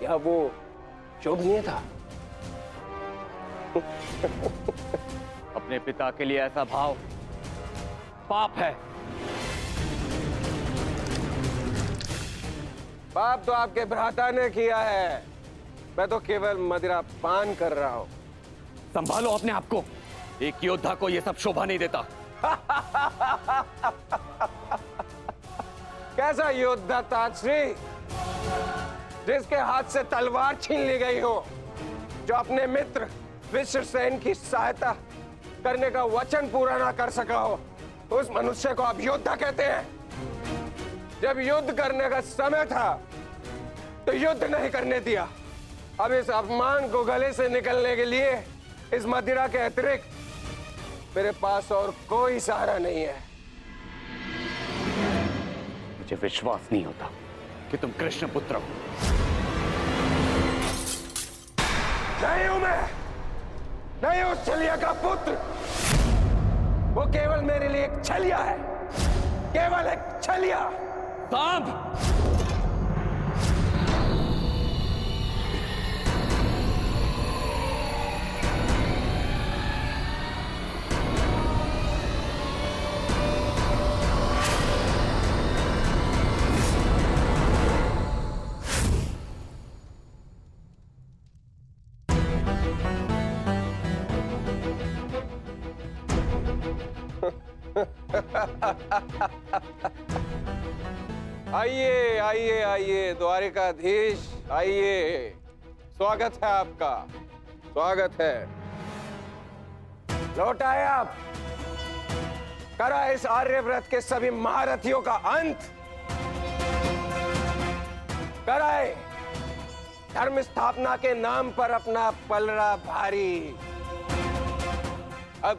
क्या वो शोभनीय था? अपने पिता के लिए ऐसा भाव पाप है। पाप तो आपके भ्राता ने किया है, मैं तो केवल मदिरा पान कर रहा हूं। संभालो अपने आप को, एक योद्धा को यह सब शोभा नहीं देता। कैसा योद्धा ताजश्री, जिसके हाथ से तलवार छीन ली गई हो, जो अपने मित्र विश्वसेन की सहायता करने का वचन पूरा ना कर सका हो, उस मनुष्य को आप योद्धा कहते हैं? जब युद्ध करने का समय था तो युद्ध नहीं करने दिया। अब इस अपमान को गले से निकलने के लिए इस मदिरा के अतिरिक्त मेरे पास और कोई सहारा नहीं है। मुझे विश्वास नहीं होता कि तुम कृष्ण पुत्र हो। नहीं हूं मैं, नहीं उस छलिया का पुत्र। वो केवल मेरे लिए एक छलिया है, केवल एक छलिया। सांप! आइए आइए आइए द्वारिकाधीश, आइए। स्वागत है आपका, स्वागत है। लौट आए आप। करा इस आर्यव्रत के सभी महारथियों का अंत। कराए धर्म स्थापना के नाम पर अपना पलड़ा भारी। अब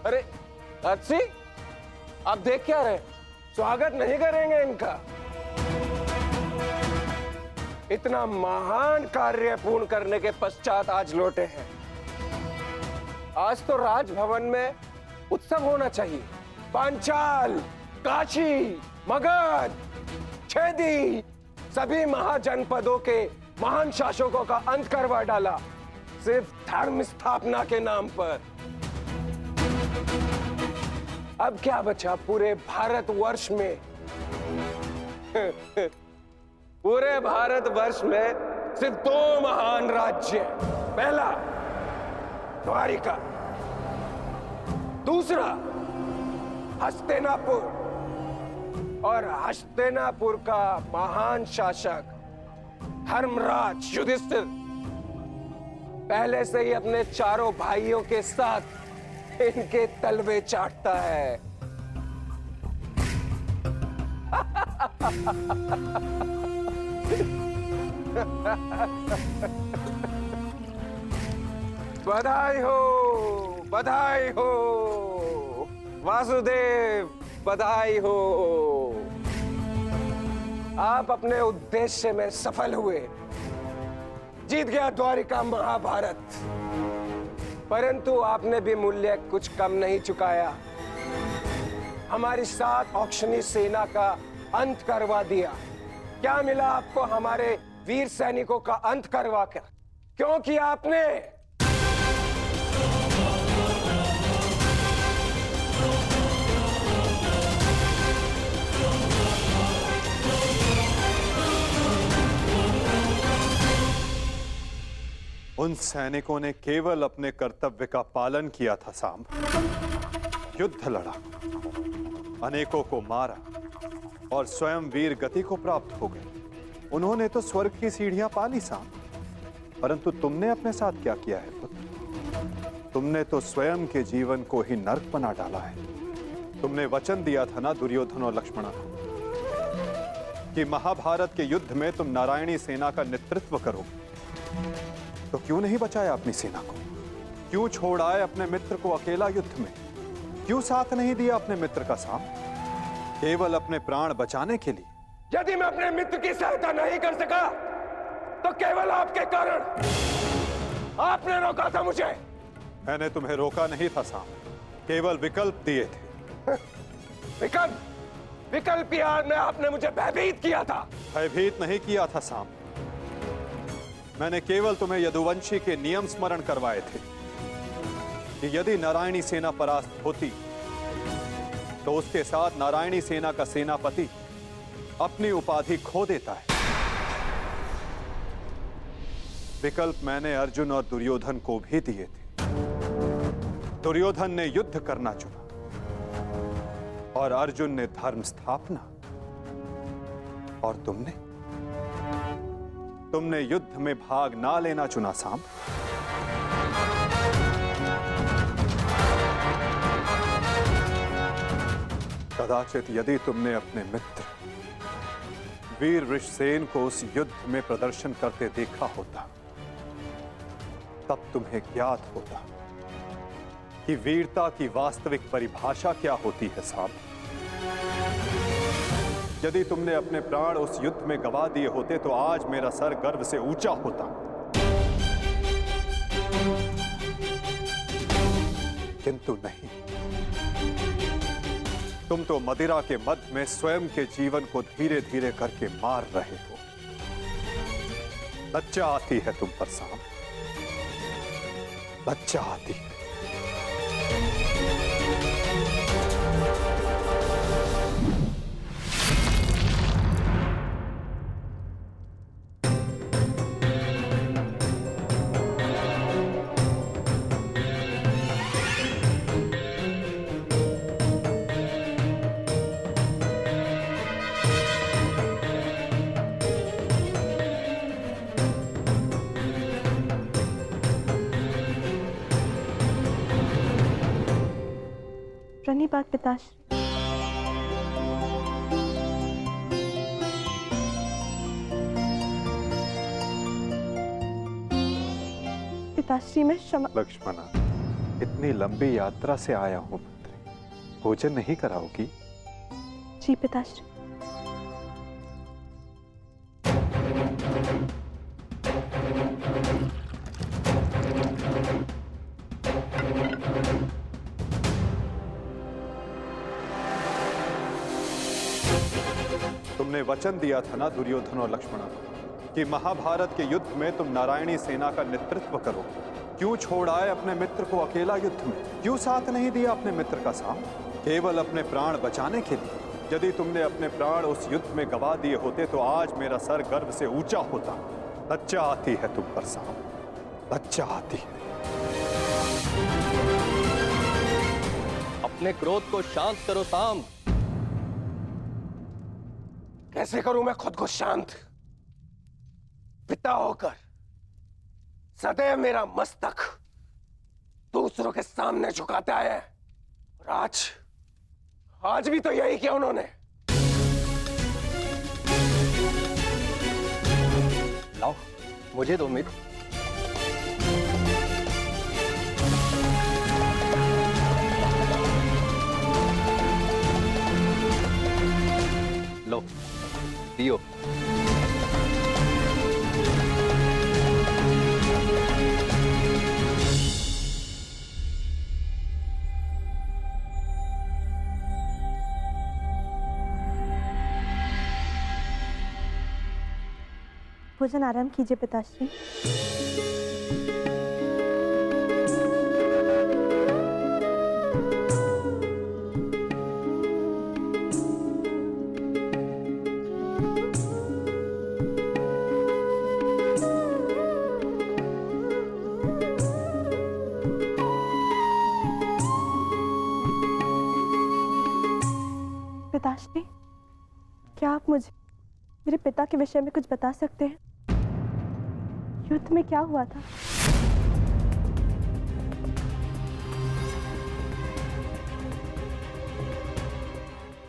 अरे अच्छी, आप देख क्या रहे? स्वागत नहीं करेंगे इनका? इतना महान कार्य पूर्ण करने के पश्चात आज लौटे हैं। आज तो राजभवन में उत्सव होना चाहिए। पांचाल, काशी, मगध, छेदी, सभी महाजनपदों के महान शासकों का अंत करवा डाला, सिर्फ धर्म स्थापना के नाम पर। अब क्या बचा पूरे भारतवर्ष में? पूरे भारतवर्ष में सिर्फ दो महान राज्य। पहला द्वारिका, दूसरा हस्तिनापुर। और हस्तिनापुर का महान शासक धर्मराज युधिष्ठिर पहले से ही अपने चारों भाइयों के साथ इनके तलवे चाटता है। बधाई हो, बधाई हो वासुदेव, बधाई हो। आप अपने उद्देश्य में सफल हुए। जीत गया द्वारिका महाभारत। परंतु आपने भी मूल्य कुछ कम नहीं चुकाया। हमारी 7 औक्षणी सेना का अंत करवा दिया। क्या मिला आपको हमारे वीर सैनिकों का अंत करवा कर? क्यों किया आपने? उन सैनिकों ने केवल अपने कर्तव्य का पालन किया था सांब। युद्ध लड़ा, अनेकों को मारा और स्वयं वीर गति को प्राप्त हो गए। उन्होंने तो स्वर्ग की सीढ़ियां पाली सांब। परंतु तुमने अपने साथ क्या किया है पुत्र? तुमने तो स्वयं के जीवन को ही नर्क बना डाला है। तुमने वचन दिया था ना दुर्योधन और लक्ष्मण को कि महाभारत के युद्ध में तुम नारायणी सेना का नेतृत्व करोगे। तो क्यों नहीं बचाया अपनी सेना को? क्यों छोड़ आए अपने मित्र को अकेला युद्ध में? क्यों साथ नहीं दिया अपने मित्र का साथ? केवल अपने प्राण बचाने के लिए? यदि मैं अपने मित्र की सहायता नहीं कर सका तो केवल आपके कारण। आपने रोका था मुझे। मैंने तुम्हें रोका नहीं था साम, केवल विकल्प दिए थे। विकल्प? विकल्प यार में आपने मुझे भयभीत किया था। भयभीत नहीं किया था साम, मैंने केवल तुम्हें यदुवंशी के नियम स्मरण करवाए थे कि यदि नारायणी सेना परास्त होती तो उसके साथ नारायणी सेना का सेनापति अपनी उपाधि खो देता है। विकल्प मैंने अर्जुन और दुर्योधन को भी दिए थे। दुर्योधन ने युद्ध करना चुना और अर्जुन ने धर्म स्थापना, और तुमने युद्ध में भाग ना लेना चुना सांब। कदाचित यदि तुमने अपने मित्र वीर ऋषसेन को उस युद्ध में प्रदर्शन करते देखा होता तब तुम्हें ज्ञात होता कि वीरता की वास्तविक परिभाषा क्या होती है सांब। यदि तुमने अपने प्राण उस युद्ध में गवा दिए होते तो आज मेरा सर गर्व से ऊंचा होता, किंतु नहीं। तुम तो मदिरा के मद में स्वयं के जीवन को धीरे धीरे करके मार रहे हो। लज्जा आती है तुम पर सांब, लज्जा आती है। प्रणिपात पिताश्री। पिताश्री मैं क्षमा। लक्ष्मणा, इतनी लंबी यात्रा से आया हूं पुत्री, भोजन नहीं कराओगी? जी पिताश्री। तुमने वचन दिया था ना दुर्योधन और लक्ष्मणा को कि महाभारत के युद्ध में तुम नारायणी सेना का नेतृत्व करो। क्यों छोड़ आए अपने मित्र को अकेला युद्ध में? क्यों साथ नहीं दिया अपने मित्र का साथ? केवल अपने प्राण बचाने के लिए। यदि तुमने अपने प्राण उस युद्ध में गवा दिए होते तो आज मेरा सर गर्व से ऊंचा होता। लज्जा आती है तुम पर सांब, लज्जा आती है। अपने क्रोध को शांत करो सांब। कैसे करूं मैं खुद को शांत? पिता होकर सदैव मेरा मस्तक दूसरों के सामने झुकाता है, और आज भी तो यही किया उन्होंने। लाओ मुझे दो मित्र। लो पियो। भोजन आराम कीजिए पिताश्री। पिताश्री, क्या आप मुझे मेरे पिता के विषय में कुछ बता सकते हैं? युद्ध में क्या हुआ था?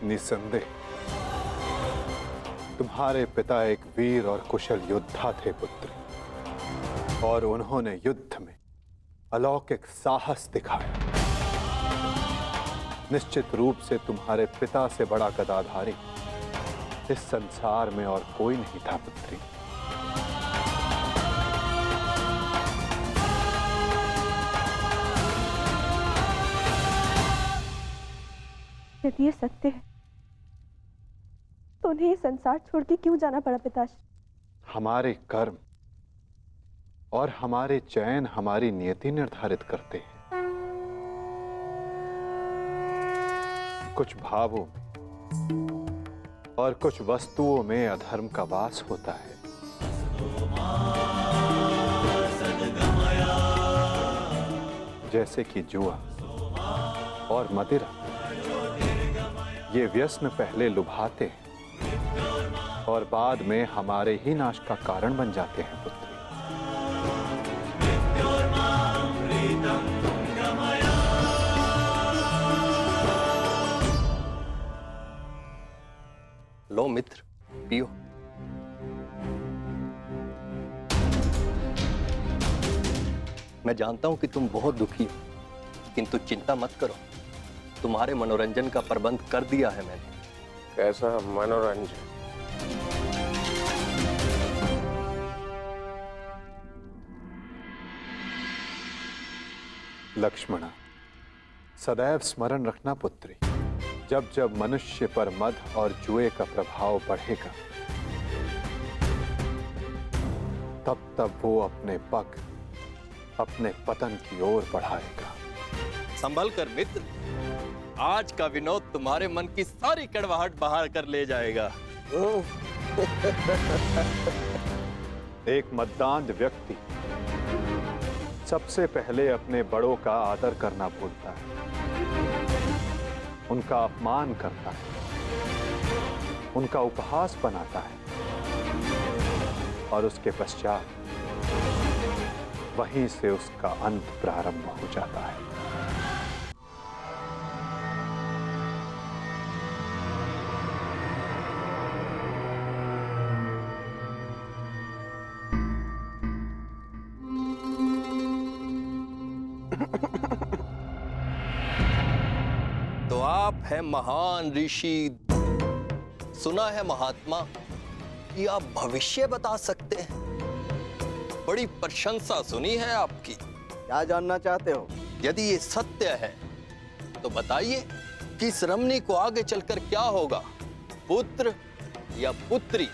निसंदेह तुम्हारे पिता एक वीर और कुशल योद्धा थे पुत्र, और उन्होंने युद्ध में अलौकिक साहस दिखाया। निश्चित रूप से तुम्हारे पिता से बड़ा गदाधारी इस संसार में और कोई नहीं था पुत्री। यदि ये सत्य है तो उन्हें ये संसार छोड़ के क्यों जाना पड़ा पिताश्री? हमारे कर्म और हमारे चयन हमारी नियति निर्धारित करते हैं। कुछ भावों में और कुछ वस्तुओं में अधर्म का वास होता है। जैसे कि जुआ और मदिरा, ये व्यसन पहले लुभाते हैं और बाद में हमारे ही नाश का कारण बन जाते हैं पुत्री। लो मित्र, पियो। मैं जानता हूं कि तुम बहुत दुखी हो, किंतु चिंता मत करो, तुम्हारे मनोरंजन का प्रबंध कर दिया है मैंने। कैसा मनोरंजन? लक्ष्मणा, सदैव स्मरण रखना पुत्री, जब जब मनुष्य पर मद और जुए का प्रभाव बढ़ेगा, तब तब वो अपने पग अपने पतन की ओर बढ़ाएगा। संभल कर मित्र, आज का विनोद तुम्हारे मन की सारी कड़वाहट बाहर कर ले जाएगा। एक मद्दांध व्यक्ति सबसे पहले अपने बड़ों का आदर करना भूलता है, उनका अपमान करता है, उनका उपहास बनाता है और उसके पश्चात वहीं से उसका अंत प्रारंभ हो जाता है। तो आप हैं महान ऋषि, सुना है महात्मा कि आप भविष्य बता सकते हैं। बड़ी प्रशंसा सुनी है आपकी। क्या जानना चाहते हो? यदि ये सत्य है तो बताइए कि इस रमणी को आगे चलकर क्या होगा, पुत्र या पुत्री?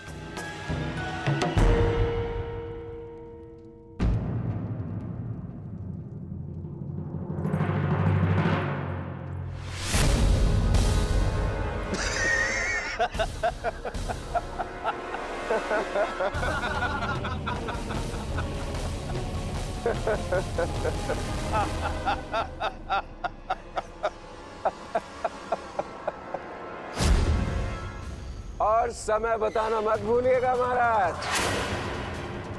और समय बताना मत भूलिएगा महाराज।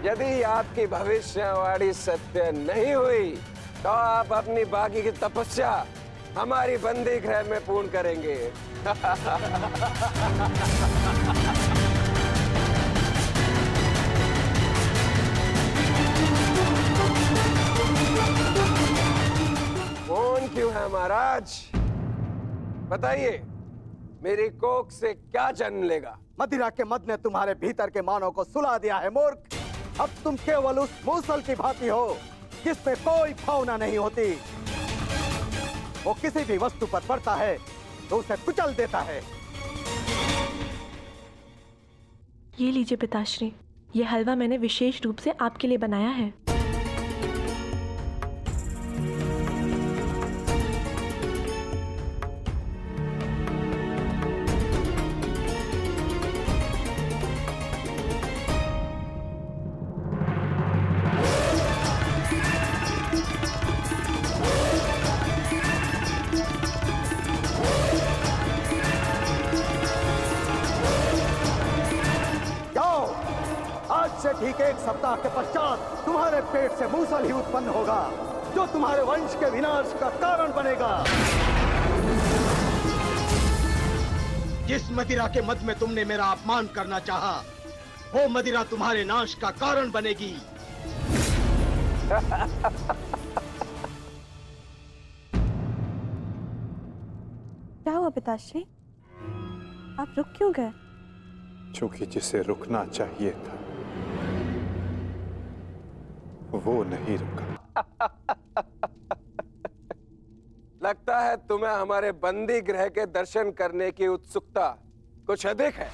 यदि आपकी भविष्यवाणी सत्य नहीं हुई तो आप अपनी बाकी की तपस्या हमारी बंदी गृह में पूर्ण करेंगे। कौन क्यों है महाराज? बताइए, मेरी कोख से क्या जन्म लेगा? मदिरा के मद ने तुम्हारे भीतर के मानव को सुला दिया है मूर्ख। अब तुम केवल उस मूसल की भांति हो जिसमें कोई भावना नहीं होती। वो किसी भी वस्तु पर पड़ता है तो उसे कुचल देता है। ये लीजिए पिताश्री, ये हलवा मैंने विशेष रूप से आपके लिए बनाया है। से ठीक 1 सप्ताह के पश्चात तुम्हारे पेट से मूसल ही उत्पन्न होगा जो तुम्हारे वंश के विनाश का कारण बनेगा। जिस मदिरा के मद में तुमने मेरा अपमान करना चाहा, वो मदिरा तुम्हारे नाश का कारण बनेगी। क्या हुआ पिताश्री? आप रुक क्यों गए? क्योंकि जिसे रुकना चाहिए था वो नहीं रुका। लगता है तुम्हें हमारे बंदी गृह के दर्शन करने की उत्सुकता कुछ अधिक है,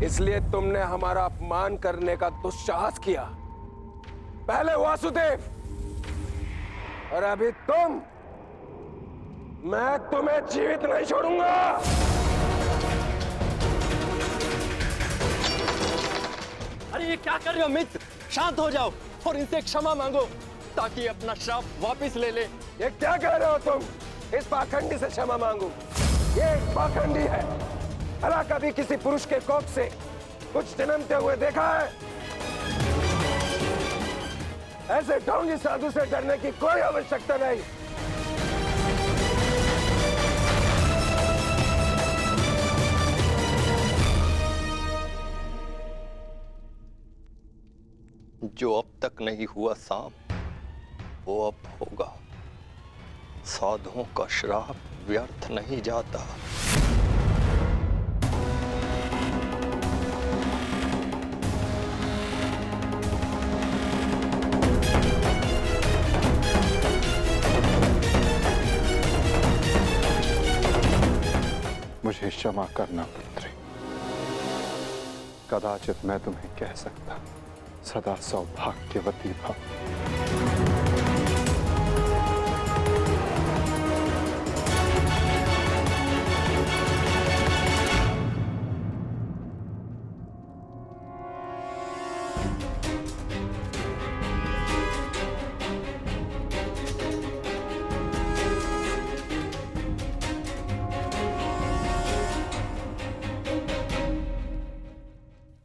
इसलिए तुमने हमारा अपमान करने का दुस्साहस किया। पहले वासुदेव और अभी तुम। मैं तुम्हें जीवित नहीं छोड़ूंगा। अरे ये क्या कर रहे हो मित्र? शांत हो जाओ और इनसे क्षमा मांगो ताकि अपना श्राप वापस ले ले। ये क्या कह रहे हो तुम? इस पाखंडी से क्षमा मांगू? ये एक पाखंडी है। भला कभी किसी पुरुष के कोख से कुछ जन्मते हुए देखा है? ऐसे ढोंगी साधु से डरने की कोई आवश्यकता नहीं। जो अब तक नहीं हुआ साम, वो अब होगा। साधुओं का श्राप व्यर्थ नहीं जाता। मुझे क्षमा करना पुत्री। कदाचित मैं तुम्हें कह सकता सदा सौभाग्यवती भव।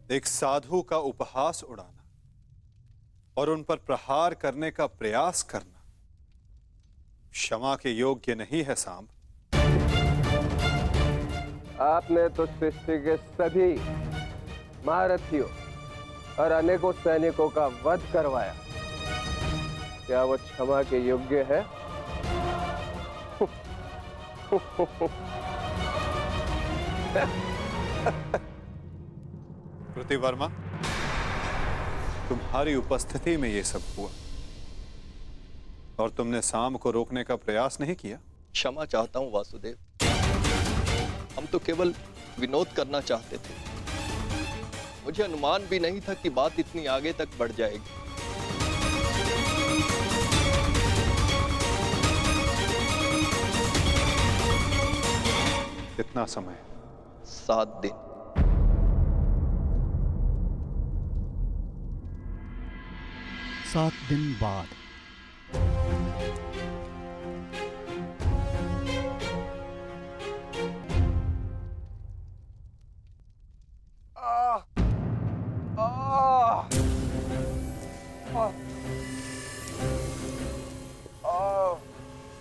एक साधु का उपहास उड़ाना और उन पर प्रहार करने का प्रयास करना क्षमा के योग्य नहीं है सांब। आपने तो सृष्टि के सभी महारथियों और अनेकों सैनिकों का वध करवाया। क्या वो क्षमा के योग्य है? प्रतिवर्मा, तुम्हारी उपस्थिति में ये सब हुआ और तुमने साम को रोकने का प्रयास नहीं किया। क्षमा चाहता हूं वासुदेव। हम तो केवल विनोद करना चाहते थे। मुझे अनुमान भी नहीं था कि बात इतनी आगे तक बढ़ जाएगी। कितना समय? 7 दिन। सात दिन बाद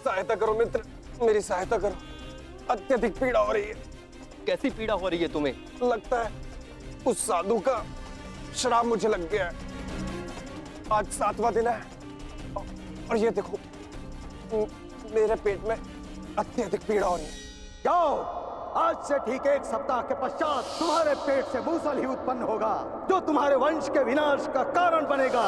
सहायता करो मित्र, मेरी सहायता करो। अत्यधिक पीड़ा हो रही है। कैसी पीड़ा हो रही है तुम्हें? लगता है उस साधु का श्राप मुझे लग गया है। आज 7वां दिन है और ये देखो मेरे पेट में अत्यधिक पीड़ा हो रही है। जाओ, आज से ठीक 1 सप्ताह के पश्चात तुम्हारे पेट से मूसल ही उत्पन्न होगा जो तुम्हारे वंश के विनाश का कारण बनेगा।